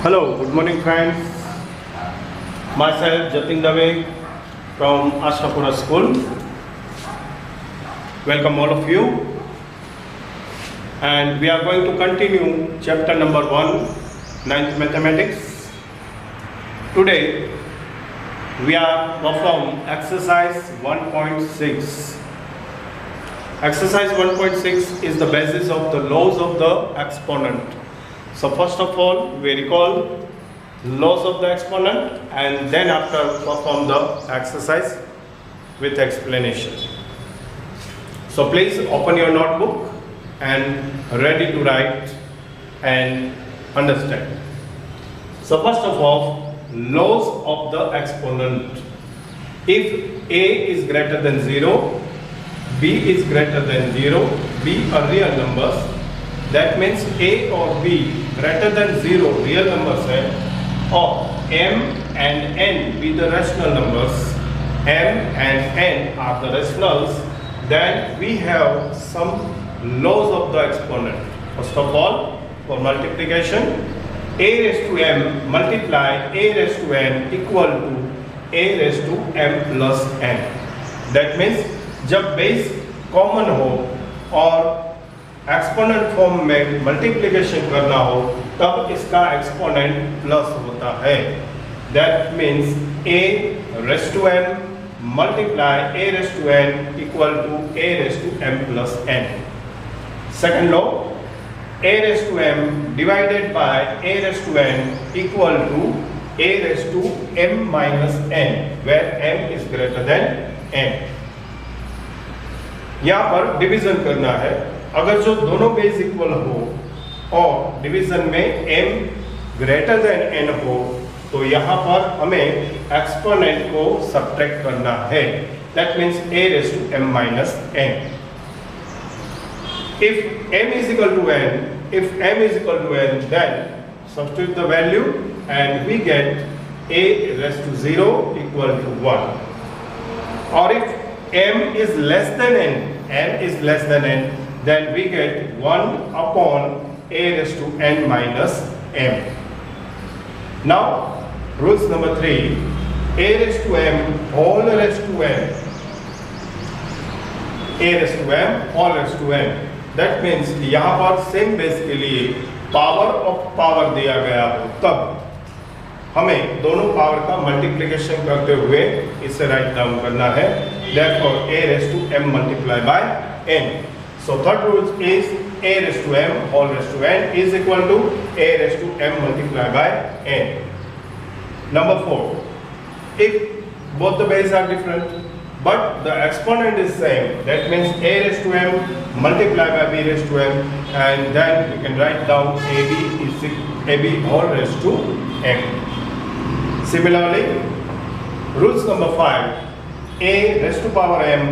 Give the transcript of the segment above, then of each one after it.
Hello, good morning friends. Myself Jatin Dave from Ashapura School. Welcome all of you. And we are going to continue chapter number 1, 9th Mathematics. Today we are perform exercise 1.6. Exercise 1.6 is the basis of the laws of the exponent. So first of all, we recall laws of the exponent and then after perform the exercise with explanation. So please open your notebook and ready to write and understand. So first of all, laws of the exponent. If a is greater than 0, b is greater than 0, b are real numbers, that means a or b greater than 0 real numbers hai, or m and n be the rational numbers, m and n are the rationals, then we have some laws of the exponent. First of all, for multiplication, a raised to m multiply a raised to n equal to a raised to m plus n. That means जब base common हो और exponent form में multiplication करना हो तब इसका exponent plus होता है. That means a raise to m multiply a raise to n equal to a raise to m plus n. Second law, a raise to m divided by a raise to n equal to a raise to m minus n where m is greater than n. यहाँ पर division करना है. अगर जो दोनों base equal हो और division में m ग्रेटर देन n हो तो यहाँ पर हमें एक्सपोनेंट को सब्ट्रैक्ट करना है. That means a raise to m minus n. If m is equal to n, then substitute the value and we get a raised to 0 equal to 1. Or if m is less than n, then we get 1 upon a raised to n minus m. Now, rules number 3, a raised to m whole raised to n, a raised to m whole raised to n. That means यहाँ पर same base के लिए power of power दिया गया हो तब हमें दोनों पावर का मल्टीप्लिकेशन करते हुए इसे राइट डाउन करना है. Therefore, a raised to m multiplied by n. So third rule is a raised to m whole raised to n is equal to a raised to m multiplied by n. Number 4, if both the bases are different but the exponent is same, that means a raised to m multiplied by b raised to m, and then we can write down ab whole raised to m. Similarly, rules number 5, a raised to power m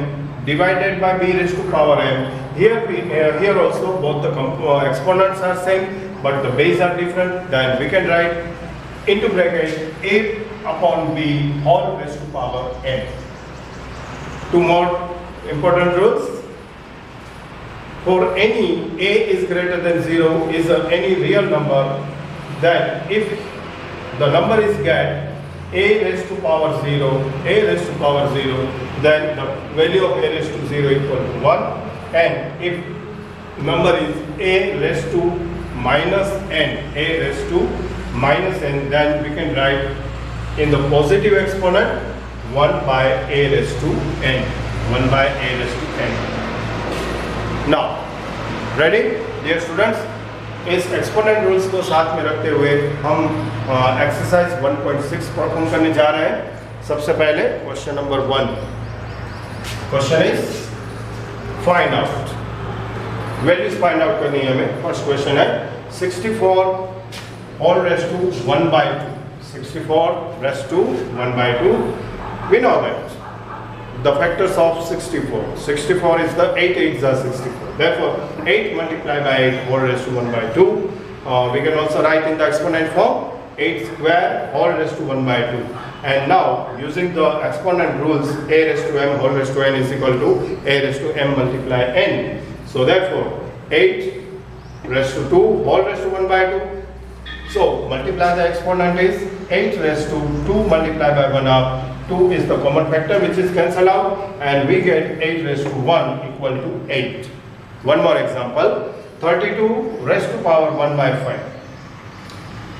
divided by b raised to power m. Here also both the exponents are same but the base are different. Then we can write into bracket a upon b whole raised to power n. Two more important rules. For any a is greater than 0 is any real number, then if the number is get a raised to power 0, then the value of a raised to 0 equal to 1. And if number is a raised to minus n, then we can write in the positive exponent 1 by a raised to n. Now, ready, dear students? इस exponent rules को साथ में रखते हुए हम exercise 1.6 perform करने जा रहे हैं. सबसे पहले question number 1. Question is find out. Values find out करनी है हमें. फर्स्ट क्वेश्चन है 64 whole raise to 1 by 2. 64 raised to 1 by 2. We know that the factors of 64 is the 8 8s are 64. Therefore, 8 multiplied by 8 whole raised to 1 by 2. We can also write in the exponent form 8 square whole raised to 1 by 2. And now, using the exponent rules, a raised to m whole raised to n is equal to a raised to m multiply n. So therefore, 8 raised to 2 whole raised to 1 by 2. So multiply the exponent is 8 raised to 2 multiplied by 1 half. 2 is the common factor which is cancelled out, and we get 8 raised to 1 equal to 8. One more example, 32 raised to power 1 by 5.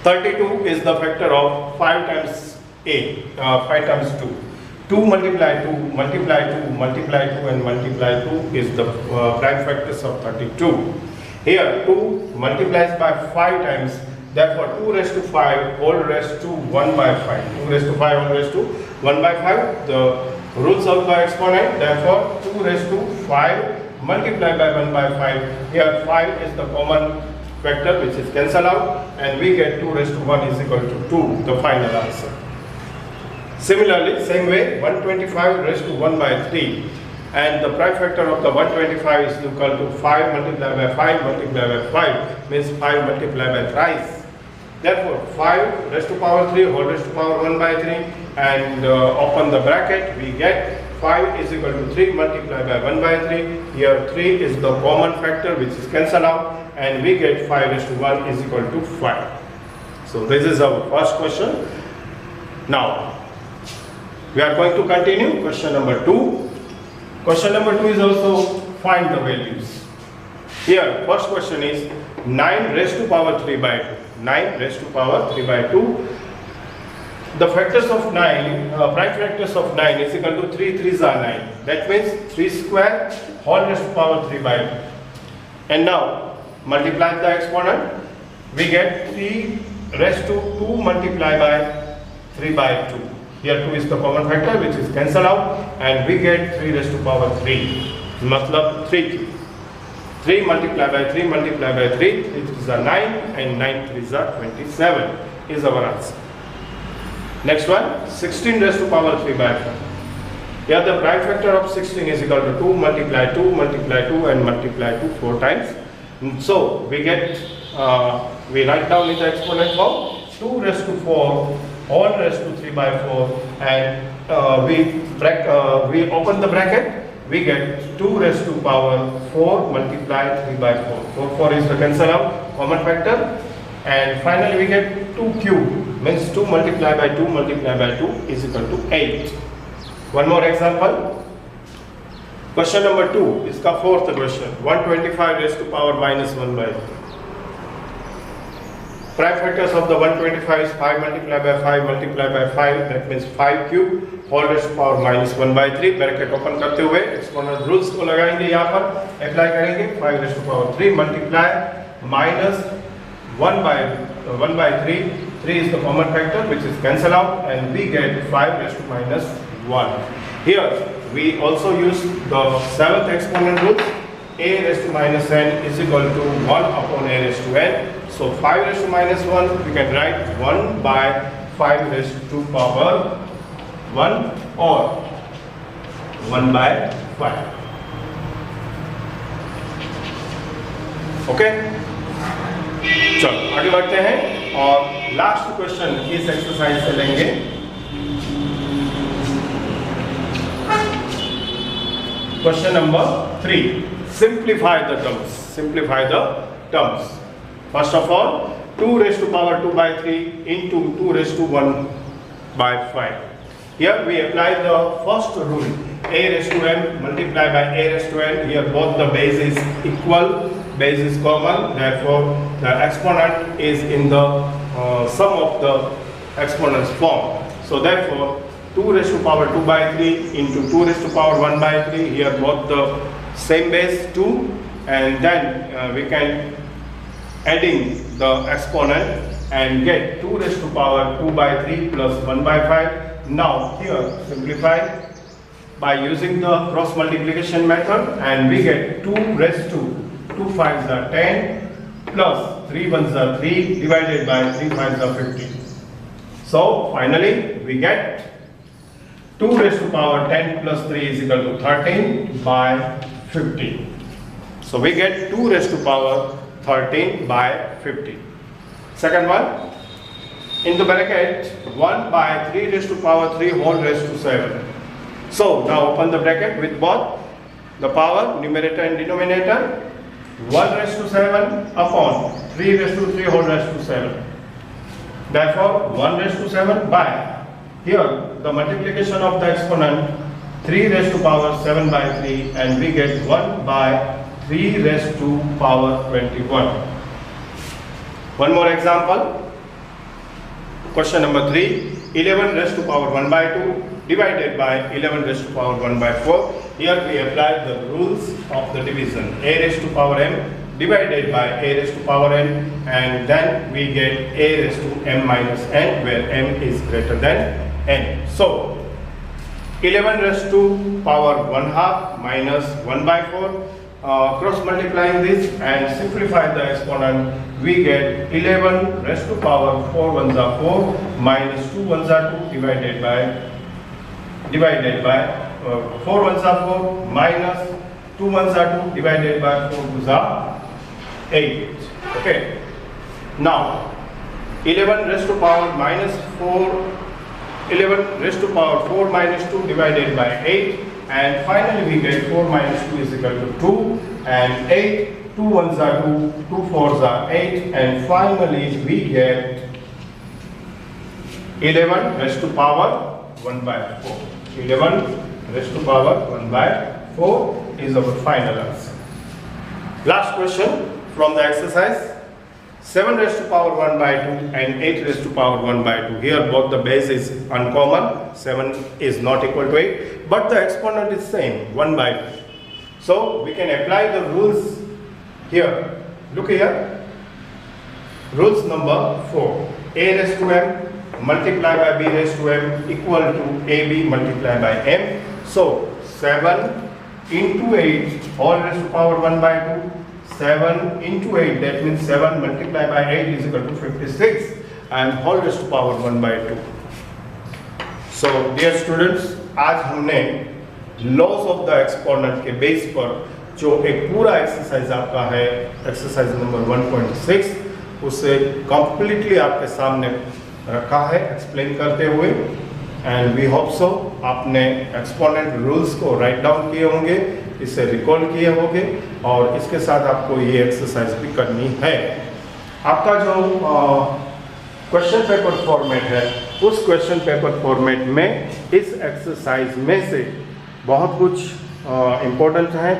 32 is the factor of 5 times 5 times 2. 2 multiply 2 multiply 2 multiply 2 and multiply 2 is the prime factors of 32. Here 2 multiplies by 5 times, therefore 2 raised to 5 whole raised to 1 by 5. 2 raised to 5 whole raised to 1 by 5. The rules of the exponent, therefore 2 raised to 5 multiplied by 1 by 5. Here 5 is the common factor which is cancelled out, and we get 2 raised to 1 is equal to 2, the final answer. Similarly, same way, 125 raised to 1 by 3, and the prime factor of the 125 is equal to 5 multiplied by 5 multiplied by 5, means 5 multiplied by thrice. Therefore, 5 raised to power 3 whole raised to power 1 by 3, and open the bracket, we get 5 is equal to 3 multiplied by 1 by 3. Here 3 is the common factor which is cancelled out, and we get 5 raised to 1 is equal to 5. So this is our first question. Now, we are going to continue question number 2. Question number 2 is also find the values. Here, first question is 9 raised to power 3 by 2. 9 raised to power 3 by 2. The factors of 9, prime factors of 9 is equal to 3 3s are 9. That means 3 square whole raised to power 3 by 2. And now, multiply the exponent. We get 3 raised to 2 multiplied by 3 by 2. Here 2 is the common factor which is cancelled out, and we get 3 raised to power 3. Matlab 3 cube. 3 multiplied by 3 multiplied by 3, 3 3s are 9 and 9 3s are 27 is our answer. Next one, 16 raised to power 3 by 5. Here the prime factor of 16 is equal to 2 multiply 2 multiply 2 and multiply 2 4 times. So we get, we write down in the exponent form 2 raised to 4 all raised to 3 by 4, and we open the bracket, we get 2 raised to power 4 multiply 3 by 4. 4 is the cancel out common factor, and finally we get 2 cube, means 2 multiplied by 2 multiplied by 2 is equal to 8. One more example. Question number 2 is the fourth question. 125 raised to power minus 1 by 3. Prime factors of the 125 is 5 multiplied by 5 multiplied by 5, that means 5 cube whole raised to power minus 1 by 3. Bracket open करते हुए exponent rules को लगाएंगे, यहाँ पर apply करेंगे. 5 raised to power 3 multiply minus 1 by 3. 3 is the common factor which is cancelled out, and we get 5 raised to minus 1. Here we also use the 7th exponent rule. A raised to minus n is equal to 1 upon a raised to n. So 5 raised to minus 1, we can write 1 by 5 raised to power 1 or 1 by 5. Okay? चलो आगे बढ़ते हैं और last question इस exercise से लेंगे. Question number 3. Simplify the terms. Simplify the terms. First of all, 2 raised to power 2 by 3 into 2 raised to 1 by 5. Here we apply the first rule. A raised to m multiplied by a raised to n. Here both the base is equal, base is common. Therefore, the exponent is in the sum of the exponents form. So therefore, 2 raised to power 2 by 3 into 2 raised to power 1 by 3. Here both the same base 2, and then we can adding the exponent and get 2 raised to power 2 by 3 plus 1 by 5. Now here simplify by using the cross multiplication method, and we get 2 raised to 2 5s are 10 plus 3 1s are 3 divided by 3 5s are 15. So finally we get 2 raised to power 10 plus 3 is equal to 13 by 15. So we get 2 raised to power 13 by 50. Second one, in the bracket 1 by 3 raised to power 3 whole raised to 7. So now open the bracket with both the power, numerator and denominator. 1 raised to 7 upon 3 raised to 3 whole raised to 7. Therefore 1 raised to 7 by, here the multiplication of the exponent 3 raised to power 7 by 3, and we get 1 by 3 raised to power 21. One more example. Question number 3. 11 raised to power 1 by 2 divided by 11 raised to power 1 by 4. Here we apply the rules of the division. A raised to power m divided by a raised to power n, and then we get a raised to m minus n, where m is greater than n. So 11 raised to power 1 half minus 1 by 4, cross multiplying this and simplify the exponent, we get 11 raised to power 4 ones are 4 minus 2 ones are 2 divided by 4 ones are 4 minus 2 ones are 2 divided by 4 ones are 8. Okay. Now 11 raised to power minus 4, 11 raised to power 4 minus 2 divided by 8, and finally we get 4 minus 2 is equal to 2, and 8, 2 ones are 2, 2 fours are 8, and finally we get 11 raised to power 1 by 4. 11 raised to power 1 by 4 is our final answer. Last question from the exercise. 7 raised to power 1 by 2 and 8 raised to power 1 by 2. Here both the base is uncommon. 7 is not equal to 8, but the exponent is same, 1 by 2. So we can apply the rules here. Look here. Rules number 4. A raised to m multiplied by b raised to m equal to ab multiplied by m. So 7 into 8 all raised to power 1 by 2. 7 into 8, that means 7 multiplied by 8 is equal to 56, and whole raised to power 1 by 2. So dear students, आज हमने loss of the exponent के base पर जो एक पूरा exercise आपका है, exercise number 1.6, उसे कंप्लीटली आपके सामने रखा है एक्सप्लेन करते हुए, एंड वी होप सो आपने एक्सपोनेंट रूल्स को राइट डाउन किए होंगे, इसे रिकॉल किए होंगे, और इसके साथ आपको ये एक्सरसाइज भी करनी है। आपका जो क्वेश्चन पेपर फॉर्मेट है, उस क्वेश्चन पेपर फॉर्मेट में इस एक्सरसाइज में से बहुत कुछ इम्पोर्टेंट है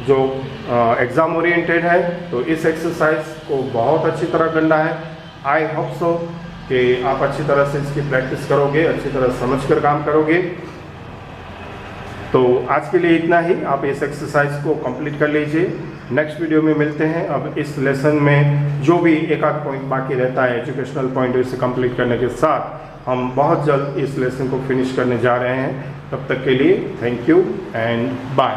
जो एग्ज़ाम ओरिएंटेड है, तो इस एक्सरसाइज को बहुत अच्छी तरह करना है। आई होप सो कि आप अच्छी तरह से इसकी प्रैक्टिस करोगे, अच्छी तरह समझकर काम करोगे। तो आज के लिए इतना ही, आप इस एक्सरसाइज को कंप्लीट कर लीजिए। नेक्स्ट वीडियो में मिलते हैं। अब इस लेसन में जो भी एक आध पॉइंट बाकी रहता है एजुकेशनल पॉइंट, इसे कंप्लीट करने के साथ हम बहुत जल्द इस लेसन को फिनिश करने जा रहे हैं। तब तक के लिए थैंक यू एंड बाय।